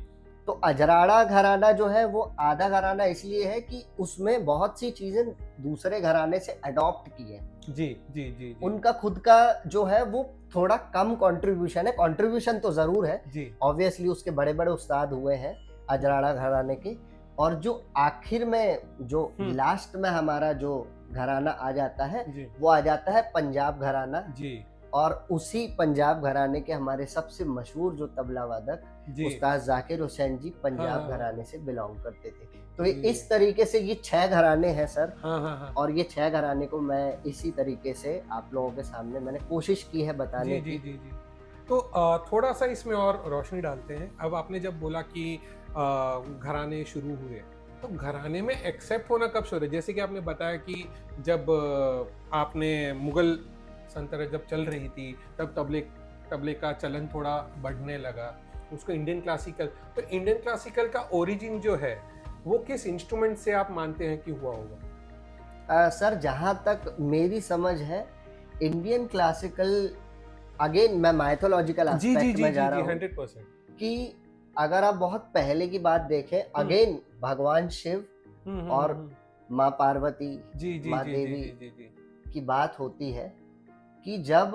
S2: तो अजराड़ा घराना जो है वो आधा घराना इसलिए है कि उसमें बहुत सी चीजें दूसरे घराने से अडॉप्ट की है,
S1: जी जी जी जी
S2: उनका खुद का जो है वो थोड़ा कम कंट्रीब्यूशन है। कंट्रीब्यूशन तो जरूर है,
S1: जी
S2: ऑब्वियसली उसके बड़े बड़े उस्ताद हुए हैं अजराड़ा घराने के। और जो आखिर में जो लास्ट में हमारा जो घराना आ जाता है
S1: जी
S2: वो आ जाता है पंजाब घराना।
S1: जी
S2: और उसी पंजाब घराने के हमारे सबसे मशहूर जो तबला वादक
S1: जी
S2: उस्ताद जाकिर हुसैन जी
S1: हाँ,
S2: पंजाब
S1: हाँ,
S2: घराने से बिलोंग करते थे। तो ये
S1: जी।
S2: इस तरीके से ये 6 घराने हैं सर।
S1: हाँ हाँ हाँ
S2: और ये 6 घराने को मैं इसी तरीके से आप लोगों के सामने मैंने कोशिश की है बताने
S1: जी जी
S2: की।
S1: जी जी तो थोड़ा सा इसमें और रोशनी डालते हैं। अब आपने जब बोला कि घराने शुरू हुए, तो घराने में एक्सेप्ट होना कब शुरू हुआ? जैसे कि आपने बताया कि जब आपने मुगल सल्तनत जब चल रही थी तब तबले तबले का चलन थोड़ा बढ़ने लगा, उसको इंडियन क्लासिकल, तो इंडियन क्लासिकल का ओरिजिन जो है वो किस इंस्ट्रूमेंट से आप मानते हैं कि हुआ होगा?
S2: सर जहाँ तक मेरी समझ है इंडियन क्लासिकल, अगेन मैं माइथोलॉजिकल
S1: जी जी
S2: एस्पेक्ट
S1: जी
S2: में
S1: जी
S2: जा
S1: जी
S2: रहा हूँ
S1: 100%।
S2: कि अगर आप बहुत पहले की बात देखें, अगेन भगवान शिव और माँ पार्वती,
S1: जी जी
S2: माँ
S1: जी जी
S2: देवी
S1: जी जी जी
S2: की बात होती है कि जब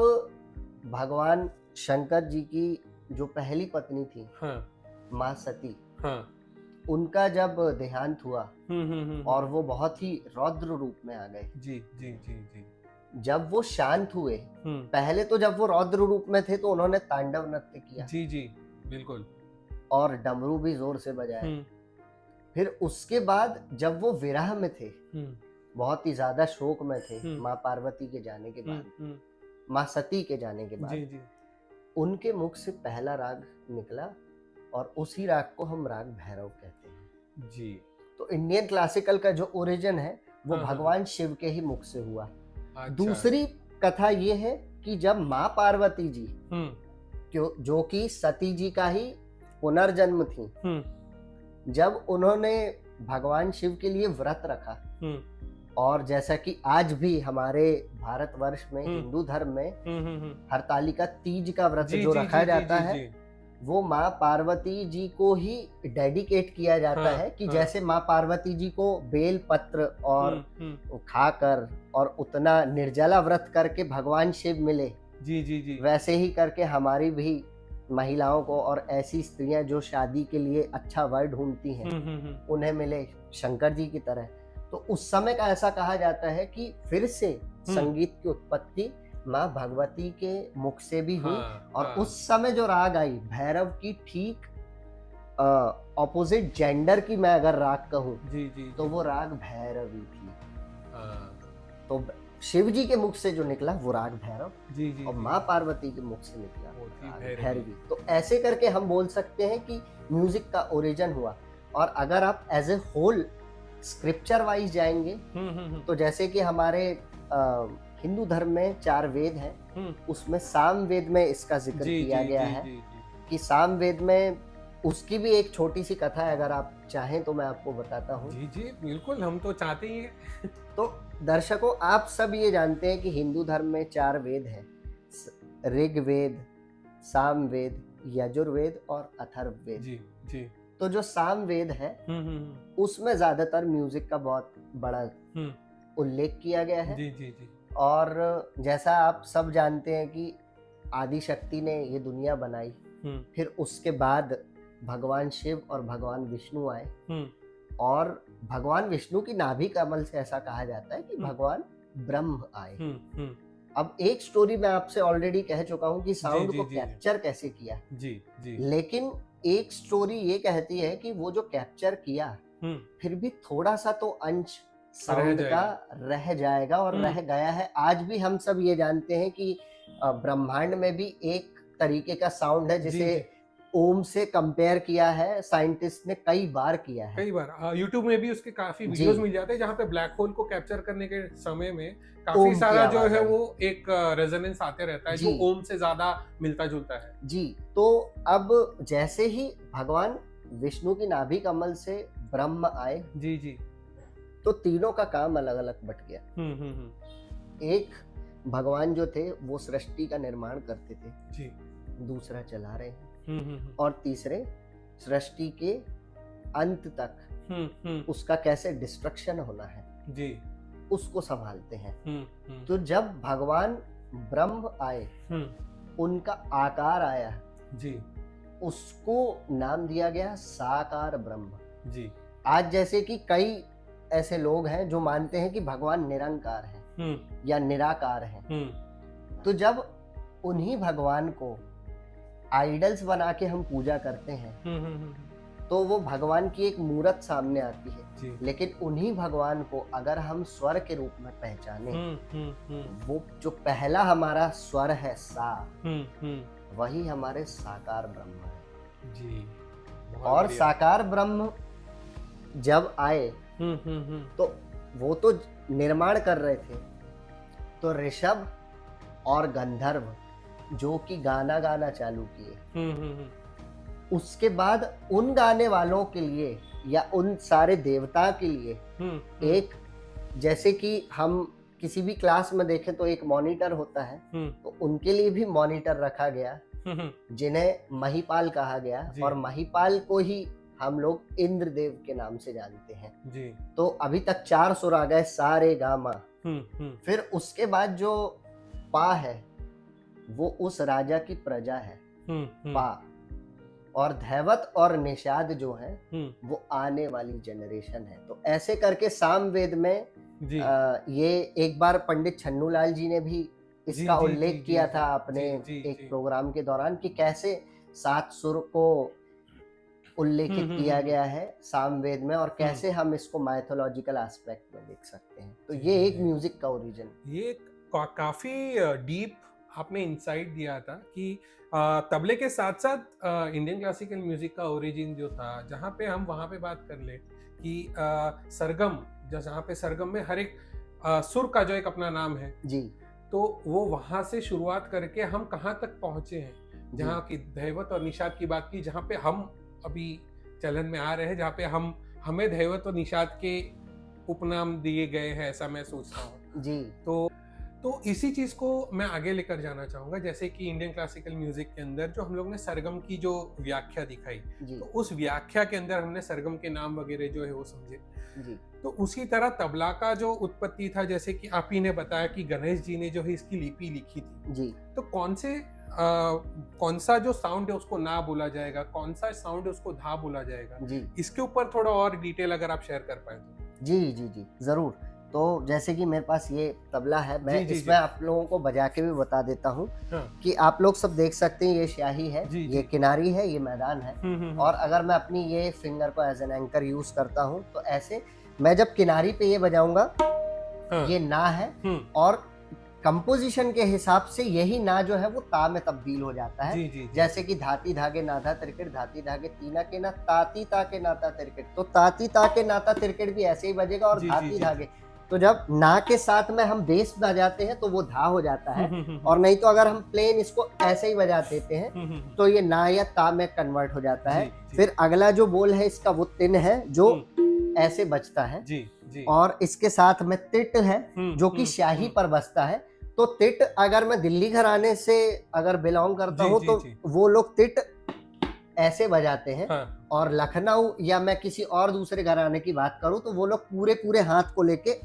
S2: भगवान शंकर जी की जो पहली पत्नी थी
S1: हाँ
S2: माँ सती,
S1: हाँ
S2: उनका जब देहांत हुआ और
S1: हम्म।
S2: वो बहुत ही रौद्र रूप में आ गए।
S1: जी जी जी जी
S2: जब वो शांत हुए,
S1: हम्म
S2: पहले तो जब वो रौद्र रूप में थे तो उन्होंने तांडव नृत्य किया
S1: जी जी बिल्कुल
S2: और डमरू भी जोर से बजाए।
S1: हम्म
S2: फिर उसके बाद जब वो विरह में थे,
S1: हम्म
S2: बहुत ही ज्यादा शोक में थे
S1: हम्म
S2: माँ पार्वती के जाने के बाद,
S1: हम्म
S2: माँ सती के जाने के
S1: जी
S2: बाद
S1: जी
S2: उनके मुख से पहला राग निकला और उसी राग को हम राग भैरव कहते हैं।
S1: जी
S2: तो इंडियन क्लासिकल का जो ओरिजिन है वो
S1: हाँ, हाँ,
S2: भगवान शिव के ही मुख से हुआ।
S1: अच्छा
S2: दूसरी कथा ये है कि जब माँ पार्वती जी जो कि सती जी का ही पुनर्जन्म थी, जब उन्होंने भगवान शिव के लिए व्रत रखा, और जैसा कि आज भी हमारे भारतवर्ष में हिंदू धर्म में हरतालिका तीज का व्रत
S1: जी
S2: जो
S1: जी
S2: रखा
S1: जी
S2: जाता
S1: जी
S2: है
S1: जी
S2: वो माँ पार्वती जी को ही डेडिकेट किया जाता
S1: हाँ,
S2: है कि
S1: हाँ।
S2: जैसे माँ पार्वती जी को बेल पत्र और खाकर और उतना निर्जला व्रत करके भगवान शिव मिले,
S1: जी जी जी
S2: वैसे ही करके हमारी भी महिलाओं को और ऐसी स्त्रियां जो शादी के लिए अच्छा वर ढूंढती हैं उन्हें मिले शंकर जी की तरह। तो उस समय का ऐसा कहा जाता है कि फिर से संगीत की उत्पत्ति माँ भगवती के मुख से भी हुई। और उस समय जो राग आई भैरव की ठीक ऑपोजिट जेंडर की मैं अगर राग कहूँ
S1: जी जी
S2: तो वो राग भैरवी थी।
S1: हाँ,
S2: तो शिव जी के मुख से जो निकला वो राग भैरव,
S1: जी जी
S2: और
S1: जी
S2: माँ पार्वती के मुख से निकला
S1: वो थी
S2: राग
S1: भैरवी।
S2: भैरवी। तो ऐसे करके हम बोल सकते हैं कि म्यूजिक का ओरिजिन हुआ। और अगर आप as a whole scripture wise जाएंगे तो जैसे कि हमारे हिंदू धर्म में 4 वेद हैं, उसमें साम वेद में इसका जिक्र
S1: जी
S2: किया
S1: जी
S2: गया
S1: जी
S2: है
S1: जी जी
S2: कि साम वेद में उसकी भी एक छोटी सी कथा है, अगर आप चाहें तो मैं आपको बताता हूँ।
S1: जी जी बिल्कुल, हम तो चाहते ही हैं।
S2: तो दर्शकों आप सब ये जानते हैं कि हिंदू धर्म में 4 वेद हैं, ऋग्वेद, सामवेद, यजुर्वेद और अथर्ववेद।
S1: जी जी
S2: तो जो सामवेद है उसमें ज्यादातर म्यूजिक का बहुत बड़ा उल्लेख किया गया है।
S1: जी जी जी
S2: और जैसा आप सब जानते हैं कि आदि शक्ति ने ये दुनिया बनाई, फिर उसके बाद भगवान शिव और भगवान विष्णु आए, और भगवान विष्णु की नाभि कमल से ऐसा कहा जाता है कि भगवान ब्रह्म आए। अब एक स्टोरी मैं आपसे ऑलरेडी कह चुका हूँ कि साउंड
S1: जी,
S2: को
S1: जी,
S2: कैप्चर कैसे किया,
S1: जी जी
S2: लेकिन एक स्टोरी ये कहती है कि वो जो कैप्चर किया फिर भी थोड़ा सा तो अंश साउंड का रह जाएगा और रह गया है। आज भी हम सब ये जानते हैं कि ब्रह्मांड में भी एक तरीके का साउंड है जिसे ओम से कंपेयर किया है, साइंटिस्ट ने कई बार किया है।
S1: कई बार यूट्यूब में भी उसके काफी
S2: जी।
S1: वीडियोस मिल जाते हैं जहाँ पे ब्लैक होल को कैप्चर करने के समय में
S2: ओम
S1: काफी
S2: की
S1: सारा जो
S2: आवाज
S1: है
S2: आई।
S1: वो एक रेजोनेंस आते रहता है जो
S2: जी।
S1: ओम से ज्यादा मिलता जुलता है।
S2: जी, तो अब जैसे ही भगवान विष्णु की नाभि कमल से ब्रह्म आए,
S1: जी जी।
S2: तो तीनों का काम अलग अलग बट गया। एक भगवान जो थे वो सृष्टि का निर्माण करते थे,
S1: जी।
S2: दूसरा चला रहे हैं, और तीसरे सृष्टि के अंत तक उसका कैसे डिस्ट्रक्शन होना है
S1: जी।
S2: उसको संभालते हैं। तो जब भगवान ब्रह्म आए, उनका आकार आया,
S1: जी
S2: उसको नाम दिया गया साकार ब्रह्म।
S1: जी।
S2: आज जैसे कि कई ऐसे लोग हैं जो मानते हैं कि भगवान निरंकार है या निराकार है, तो जब उन्हीं भगवान को आइडल्स बना के हम पूजा करते हैं तो वो भगवान की एक मूर्त सामने आती है,
S1: जी।
S2: लेकिन उन्हीं भगवान को अगर हम स्वर के रूप में पहचाने, वो जो पहला हमारा स्वर है सा, वही हमारे साकार ब्रह्म है।
S1: जी।
S2: और साकार ब्रह्म जब आए तो वो तो निर्माण कर रहे थे, तो ऋषभ और गंधर्व जो कि गाना गाना चालू किए, उसके बाद उन गाने वालों के लिए या उन सारे देवता के लिए एक, जैसे कि हम किसी भी क्लास में देखें तो एक मॉनिटर होता है, तो उनके लिए भी मॉनिटर रखा गया जिन्हें महिपाल कहा गया, और महिपाल को ही हम लोग इंद्रदेव के नाम से जानते हैं।
S1: जी।
S2: तो अभी तक 4 सुर आ गए, सारे गामा। फिर उसके बाद जो पा है वो उस राजा की प्रजा है, पा, और धैवत और निषाद जो है वो आने वाली जनरेशन है। तो ऐसे करके सामवेद में
S1: जी।
S2: ये एक बार पंडित छन्नूलाल जी ने भी इसका उल्लेख किया था अपने एक प्रोग्राम के दौरान कि कैसे 7 सुर को उल्लेखित किया गया है सामवेद में, और कैसे हम इसको माइथोलॉजिकल एस्पेक्ट में देख सकते हैं। तो ये एक म्यूजिक का ओरिजिन,
S1: ये काफी डीप आपने इंसाइट दिया था कि तबले के साथ साथ इंडियन क्लासिकल म्यूजिक का ओरिजिन जो था, जहाँ पे हम वहाँ पे बात कर ले कि सरगम, जहाँ पे सरगम में हर एक सुर का जो एक अपना नाम है
S2: जी,
S1: तो वो वहाँ से शुरुआत करके हम कहाँ तक पहुँचे हैं, जहाँ की दैवत और निषाद की बात की, जहाँ पे हम अभी चलन में आ रहे हैं, जहाँ पे हमें दैवत और निषाद के उपनाम दिए गए हैं, ऐसा मैं सोचता हूँ
S2: जी।
S1: तो इसी चीज को मैं आगे लेकर जाना चाहूंगा। जैसे कि इंडियन क्लासिकल म्यूजिक के अंदर जो हम लोग ने सरगम की जो व्याख्या दिखाई, तो उस व्याख्या के अंदर हमने सरगम के नाम वगैरह जो है वो समझे
S2: जी।
S1: तो उसी तरह तबला का जो उत्पत्ति था, जैसे कि आप ही ने बताया कि गणेश जी ने जो है इसकी लिपि लिखी थी
S2: जी।
S1: तो कौन सा जो साउंड है उसको ना बोला जाएगा, कौन सा साउंड है उसको धा बोला जाएगा
S2: जी,
S1: इसके ऊपर थोड़ा और डिटेल अगर आप शेयर कर पाए तो।
S2: जी जी जी जरूर। तो जैसे कि मेरे पास ये तबला है, मैं इसमें आप लोगों को बजा के भी बता देता हूँ कि आप लोग सब देख सकते हैं, ये स्याही है, ये किनारी है, ये मैदान है, और अगर मैं अपनी ये फिंगर को एज एन एंकर यूज करता हूँ तो ऐसे मैं जब किनारी पे ये बजाऊंगा, ये ना है, और कंपोजिशन के हिसाब से यही ना जो है वो ता में तब्दील हो जाता है। जी। जैसे कि धाती धागे नाधा तिरकिट, धाती धागे तीना के ना, ताती ता के नाता तिरकिट, तो ताती ता के नाता तिरकिट भी ऐसे ही बजेगा, और धाती धागे तो जब ना के साथ में हम बेस बजाते हैं तो वो धा हो जाता है, और नहीं तो अगर हम प्लेन इसको ऐसे ही बजा देते हैं तो ये ना या ता में कन्वर्ट हो जाता है। फिर अगला जो बोल है इसका वो तिन है जो ऐसे बजता है, और इसके साथ में तिट है जो कि स्याही पर बजता है। तो तिट अगर मैं दिल्ली घराने से अगर बिलोंग करता हूँ तो वो लोग तिट ऐसे बजाते हैं, और लखनऊ या मैं किसी और दूसरे घराने की बात करूं तो वो लोग पूरे पूरे हाथ को लेके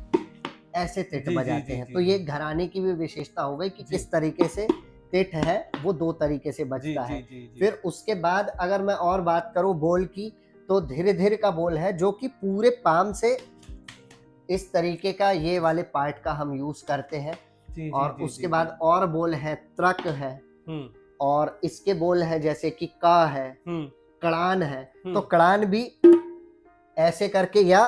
S2: ऐसे तिट बजाते हैं। तो ये घराने की भी विशेषता हो गई कि किस तरीके से तिट है वो 2 तरीके से बजता है। फिर उसके बाद अगर मैं और बात करूं बोल की, तो धीरे धीरे का बोल है जो कि पूरे पाम से इस तरीके का ये वाले पार्ट का हम यूज करते हैं। और उसके बाद और बोल है त्रक है, और इसके बोल है जैसे कि का है, कड़ान है, तो कड़ान भी ऐसे करके या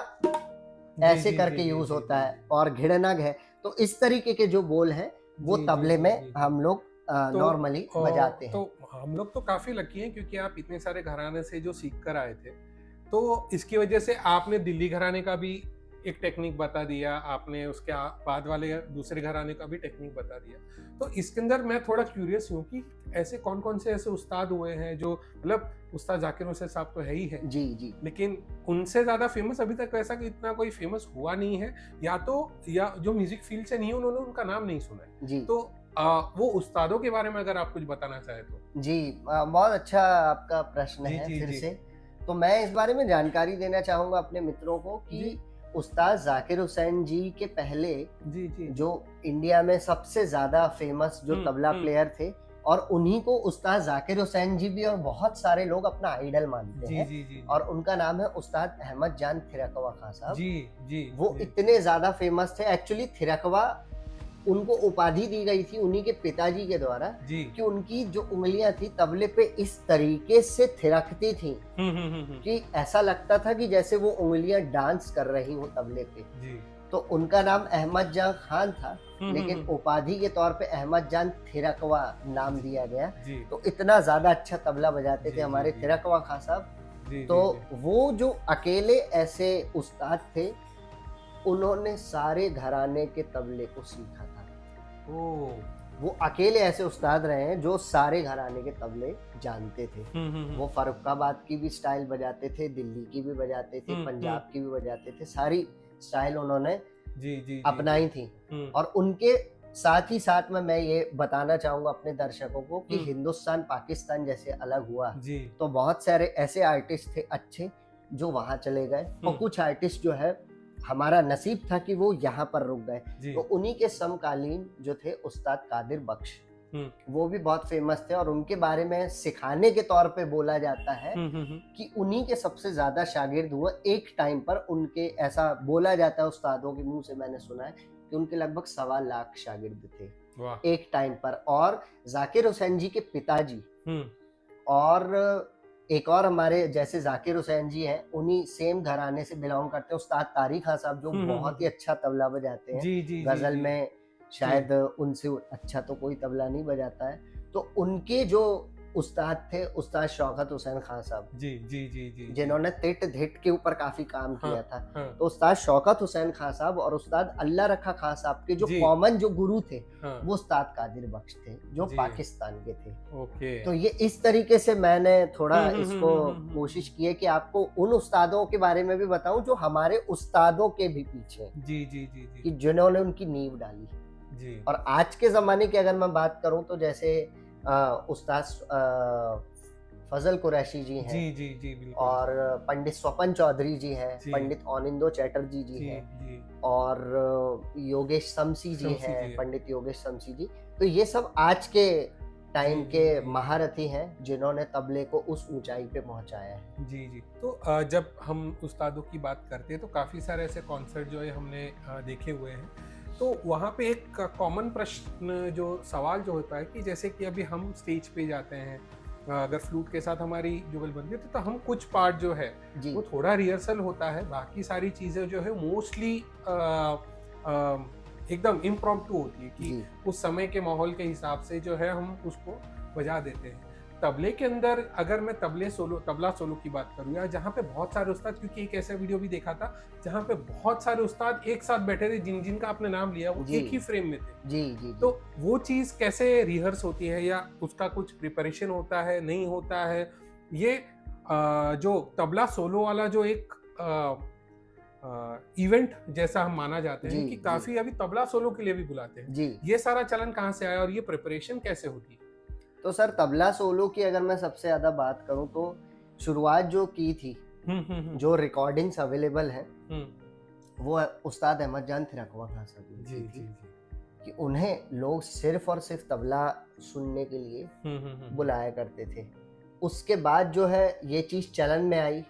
S2: ऐसे करके यूज होता है, और घिड़नग है। तो इस तरीके के जो बोल हैं वो तबले में हम लोग नॉर्मली बजाते हैं।
S1: तो हम लोग तो काफी लकी हैं क्योंकि आप इतने सारे घराने से जो सीख कर आए थे, तो इसकी वजह से आपने दिल्ली घराने का भी एक टेक्निक बता दिया, आपने उसके बाद वाले दूसरे घराने का भी टेक्निक बता दिया। तो इसके अंदर मैं थोड़ा क्यूरियस हूँ कि ऐसे कौन कौन से ऐसे उस्ताद हुए हैं जो, मतलब उस्ताद जाकिर हुसैन साहब तो है ही है,
S2: जी जी
S1: लेकिन उनसे ज्यादा फेमस अभी तक वैसा कि इतना कोई फेमस हुआ नहीं है, या जो म्यूजिक फील्ड से नहीं है उन्होंने उनका नाम नहीं सुना है।
S2: जी
S1: तो वो उस्तादों के बारे में अगर आप कुछ बताना चाहे तो।
S2: जी। बहुत अच्छा आपका प्रश्न
S1: जी
S2: है
S1: जी
S2: फिर
S1: जी
S2: से। तो मैं इस बारे में जानकारी देना चाहूँगा अपने मित्रों को कि
S1: जी
S2: उस्ताद जाकिर हुसैन जी के पहले
S1: जी जी
S2: जो इंडिया में सबसे ज़्यादा फेमस जो तबला प्लेयर थे, और उन्हीं को उस्ताद जाकिर हुसैन जी भी और बहुत सारे लोग अपना आइडल मानते
S1: जी
S2: हैं।
S1: जी जी
S2: और उनका नाम है उस्ताद अहमद जान थिरकवा खां साहब।
S1: जी जी
S2: वो
S1: जी
S2: इतने ज़्यादा फेमस थे, एक्चुअली थिरकवा उनको उपाधि दी गई थी उन्हीं के पिताजी के द्वारा,
S1: जी।
S2: कि उनकी जो उंगलियां थी तबले पे इस तरीके से थिरकती थी कि ऐसा लगता था कि जैसे वो उंगलियां डांस कर रही हो तबले पे।
S1: जी
S2: तो उनका नाम अहमद जान खान था, लेकिन
S1: हम्म।
S2: उपाधि के तौर पे अहमद जान थिरकवा नाम
S1: जी
S2: दिया गया।
S1: जी
S2: तो इतना ज्यादा अच्छा तबला बजाते
S1: जी
S2: थे
S1: जी
S2: हमारे
S1: जी
S2: थिरकवा खां साहब।
S1: जी
S2: तो
S1: जी जी
S2: वो जो अकेले ऐसे उस्ताद थे, उन्होंने सारे घराने के तबले को सीखा था।
S1: ओ
S2: वो अकेले ऐसे उस्ताद रहे हैं जो सारे घराने के तबले जानते थे। वो फर्रुखाबाद की भी स्टाइल बजाते थे, दिल्ली की भी बजाते थे, पंजाब की भी बजाते थे, सारी स्टाइल उन्होंने
S1: जी जी जी
S2: अपनाई थी। और उनके साथ ही साथ में मैं ये बताना चाहूंगा अपने दर्शकों को कि हिंदुस्तान पाकिस्तान जैसे अलग हुआ,
S1: जी
S2: तो बहुत सारे ऐसे आर्टिस्ट थे अच्छे जो वहां चले गए, और कुछ आर्टिस्ट जो है हमारा नसीब था कि वो यहाँ पर रुक गए।
S1: जी
S2: तो उन्हीं के समकालीन जो थे उस्ताद कादिर बख्श, वो भी बहुत फेमस थे, और उनके बारे में सिखाने के तौर पे बोला जाता है कि उन्हीं के सबसे ज्यादा शागिर्द हुए एक टाइम पर। उनके ऐसा बोला जाता है उस्तादों के मुंह से, मैंने सुना है कि उनके लगभग 1.25 लाख शागिर्द थे
S1: वाह
S2: एक टाइम पर। और जाकिर हुसैन जी के पिताजी और एक और हमारे जैसे जाकिर हुसैन जी हैं, उन्हीं सेम घराने से बिलोंग करते हैं उस्ताद तारिक खान साहब, जो बहुत ही अच्छा तबला बजाते हैं।
S1: जी जी
S2: गजल
S1: जी
S2: में शायद उनसे अच्छा तो कोई तबला नहीं बजाता है। तो उनके जो उस्ताद थे उस्ताद शौकत हुसैन खान साहब,
S1: जी जी जी जी
S2: जिन्होंने तिट धिट के ऊपर काफी काम
S1: हाँ,
S2: किया था।
S1: हाँ,
S2: तो उस्ताद शौकत हुसैन खान साहब और उस्ताद अल्लाह रखा खान साहब के जो
S1: जी,
S2: कॉमन जो गुरु थे,
S1: हाँ,
S2: वो उस्ताद कादिर बख्श थे जो
S1: जी,
S2: पाकिस्तान के थे।
S1: ओके
S2: तो ये इस तरीके से मैंने थोड़ा इसको कोशिश की है कि आपको उन उस्तादों के बारे में भी बताऊं जो हमारे उस्तादों के भी पीछे हैं,
S1: जी जी जी जी
S2: कि जिन्होंने उनकी नींव डाली।
S1: जी
S2: और आज के ज़माने की अगर मैं बात करूं तो जैसे उस्ताद फजल कुरैशी जी हैं,
S1: जी जी जी बिल्कुल
S2: और पंडित स्वपन चौधरी जी हैं,
S1: जी,
S2: पंडित ऑनिंदो चैटर्जी जी
S1: जी
S2: हैं,
S1: जी
S2: और योगेश शमसी जी
S1: शमसी
S2: हैं,
S1: जी हैं।
S2: पंडित योगेश शमसी जी। तो ये सब आज के टाइम
S1: जी,
S2: के
S1: जी, जी।
S2: महारथी हैं जिन्होंने तबले को उस ऊंचाई पे पहुंचाया है।
S1: जी जी। तो जब हम उस्तादों की बात करते हैं तो काफ़ी सारे ऐसे कॉन्सर्ट जो है हमने देखे हुए हैं। तो वहाँ पे एक कॉमन प्रश्न जो सवाल जो होता है कि जैसे कि अभी हम स्टेज पे जाते हैं, अगर फ्लूट के साथ हमारी जुगलबंदी होती है तो हम कुछ पार्ट जो है
S2: जी
S1: वो थोड़ा रिहर्सल होता है, बाकी सारी चीज़ें जो है मोस्टली एकदम इम्प्रॉम्प्टू होती है कि
S2: जी
S1: उस समय के माहौल के हिसाब से जो है हम उसको बजा देते हैं। तबले के अंदर अगर मैं तबला सोलो की बात करूँ, या जहाँ पे बहुत सारे उस्ताद, क्योंकि एक ऐसा वीडियो भी देखा था जहाँ पे बहुत सारे उस्ताद एक साथ बैठे थे, जिनका आपने नाम लिया वो
S2: जी
S1: एक ही फ्रेम में थे।
S2: जी जी
S1: तो वो चीज़ कैसे रिहर्स होती है, या उसका कुछ प्रिपरेशन होता है, नहीं होता है? ये जो तबला सोलो वाला जो एक इवेंट जैसा हम माना जाते हैं
S2: जी
S1: कि
S2: जी
S1: काफी अभी तबला सोलो के लिए भी बुलाते हैं,
S2: जी।
S1: ये सारा चलन कहाँ से आया और ये प्रिपरेशन कैसे होती है?
S2: तो सर तबला सोलो की अगर मैं सबसे ज्यादा बात करूं तो शुरुआत जो की थी, जो रिकॉर्डिंग्स अवेलेबल हैं, वो उस्ताद अहमद जान थिरकवा खान साहब ने
S1: जी
S2: की
S1: जी
S2: थी।
S1: जी
S2: कि उन्हें लोग सिर्फ और सिर्फ तबला सुनने के लिए बुलाया करते थे। उसके बाद जो है ये चीज़ चलन में आई।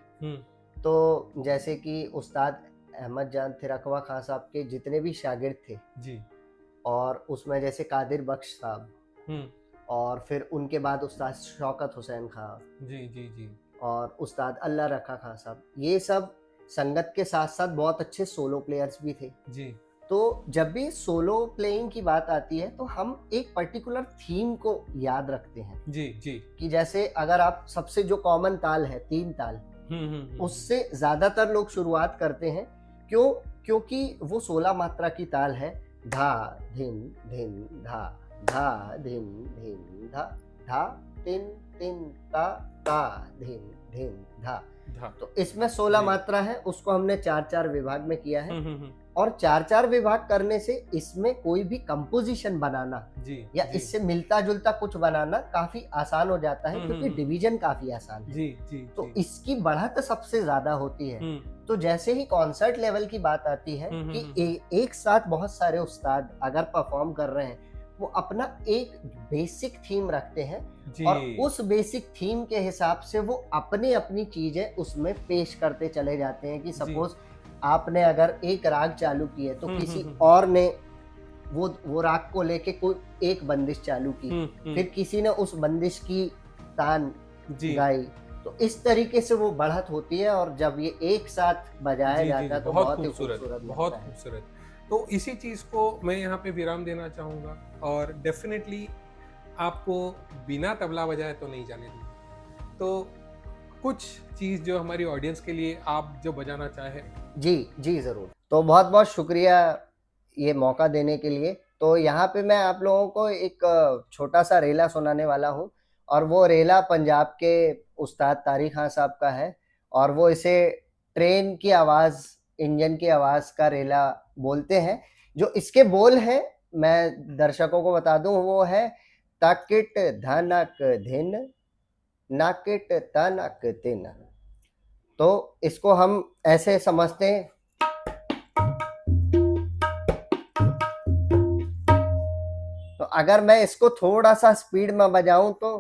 S2: तो जैसे कि उस्ताद अहमद जान थिरकवा खान साहब के जितने भी शागिर्द थे
S1: जी
S2: और उसमें जैसे कादिर बख्श साहब, और फिर उनके बाद उस्ताद शौकत हुसैन खान
S1: जी जी जी
S2: और उस्ताद अल्लाह रखा खान साहब, ये सब संगत के साथ साथ बहुत अच्छे सोलो प्लेयर्स भी थे।
S1: जी
S2: तो जब भी सोलो प्लेइंग की बात आती है तो हम एक पर्टिकुलर थीम को याद रखते हैं
S1: जी जी।
S2: कि जैसे अगर आप सबसे जो कॉमन ताल है 3 ताल, उससे ज्यादातर लोग शुरुआत करते हैं। क्योंकि वो 16 मात्रा की ताल है। धा धिन धिन धा, धा धिन धिन धा, धा तिन तिन ता, ता धिन धिन धा। तो इसमें 16 मात्रा है, उसको हमने 4-4 विभाग में किया है। और 4-4 विभाग करने से इसमें कोई भी कंपोजिशन बनाना या इससे मिलता जुलता कुछ बनाना काफी आसान हो जाता है, क्योंकि डिवीजन काफी आसान है। तो इसकी बढ़त सबसे ज्यादा होती है। तो जैसे ही कॉन्सर्ट लेवल की बात आती है कि एक साथ बहुत सारे उस्ताद अगर परफॉर्म कर रहे हैं, वो अपना एक बेसिक थीम रखते हैं और उस बेसिक थीम के हिसाब से वो अपनी अपनी चीजें उसमें पेश करते चले जाते हैं। कि सपोज आपने अगर एक राग चालू की है तो किसी और ने वो राग को लेके कोई एक बंदिश चालू की, फिर किसी ने उस बंदिश की तान गाई। तो इस तरीके से वो बढ़त होती है और जब ये एक साथ बजाया जाता है तो बहुत ही खूबसूरत,
S1: बहुत खूबसूरत। तो इसी चीज को मैं यहाँ पे विराम देना चाहूंगा और डेफिनेटली आपको बिना तबला बजाए तो नहीं जाने दूंगा। तो कुछ चीज जो हमारी ऑडियंस के लिए आप जो बजाना चाहे।
S2: जी जरूर। तो बहुत बहुत शुक्रिया ये मौका देने के लिए। तो यहाँ पे मैं आप लोगों को एक छोटा सा रेला सुनाने वाला हूँ और वो रेला पंजाब के उस्ताद तारिक खान साहब का है और वो इसे ट्रेन की आवाज, इंजन की आवाज का रेला बोलते हैं। जो इसके बोल हैं मैं दर्शकों को बता दूं, वो है ताकिट धनक धिन नाकिट तनक तिन। तो इसको हम ऐसे समझते हैं। तो अगर मैं इसको थोड़ा सा स्पीड में बजाऊं तो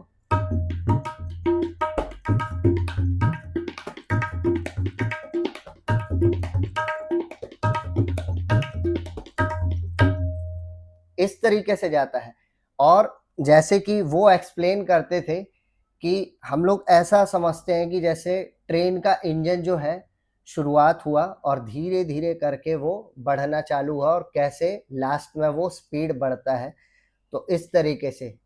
S2: इस तरीके से जाता है। और जैसे कि वो एक्सप्लेन करते थे कि हम लोग ऐसा समझते हैं कि जैसे ट्रेन का इंजन जो है शुरुआत हुआ और धीरे धीरे करके वो बढ़ना चालू हुआ और कैसे लास्ट में वो स्पीड बढ़ता है। तो इस तरीके से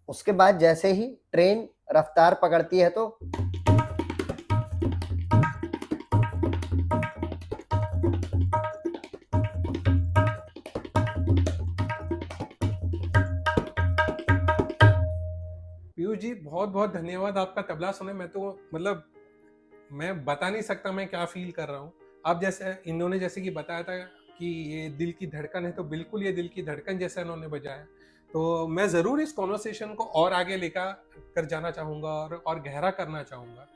S2: उसके बाद जैसे ही ट्रेन रफ्तार पकड़ती है तो
S1: पीयूष जी बहुत बहुत धन्यवाद आपका तबला सुने। मैं तो मतलब मैं बता नहीं सकता मैं क्या फील कर रहा हूँ। आप जैसे इन्होंने जैसे कि बताया था कि ये दिल की धड़कन है, तो बिल्कुल ये दिल की धड़कन जैसा इन्होंने बजाया। तो मैं ज़रूर इस कॉन्वर्सेशन को और आगे लेकर कर जाना चाहूँगा और गहरा करना चाहूँगा।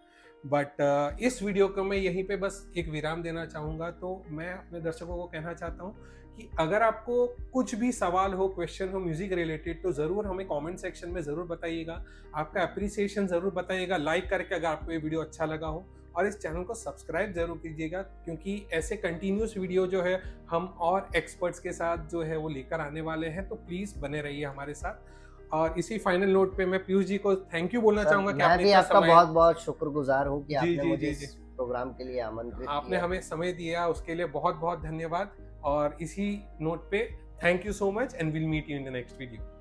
S1: बट इस वीडियो को मैं यहीं पे बस एक विराम देना चाहूँगा। तो मैं अपने दर्शकों को कहना चाहता हूँ कि अगर आपको कुछ भी सवाल हो, क्वेश्चन हो म्यूजिक रिलेटेड, तो ज़रूर हमें कमेंट सेक्शन में ज़रूर बताइएगा। आपका अप्रिसिएशन ज़रूर बताइएगा लाइक करके अगर आपको ये वीडियो अच्छा लगा हो, और इस चैनल को सब्सक्राइब जरूर कीजिएगा, क्योंकि ऐसे कंटिन्यूस वीडियो जो है हम और एक्सपर्ट्स के साथ जो है वो लेकर आने वाले हैं। तो प्लीज़ बने रहिए हमारे साथ। और इसी फाइनल नोट पे मैं पीयूष जी को थैंक यू बोलना चाहूंगा कि
S2: मैं भी आपका बहुत बहुत शुक्रगुजार हूँ कि आपने मुझे
S1: जी
S2: इस प्रोग्राम के लिए आमंत्रित किया।
S1: आपने हमें समय दिया, उसके लिए बहुत बहुत धन्यवाद। और इसी नोट पे thank you so much and will meet you in the next video.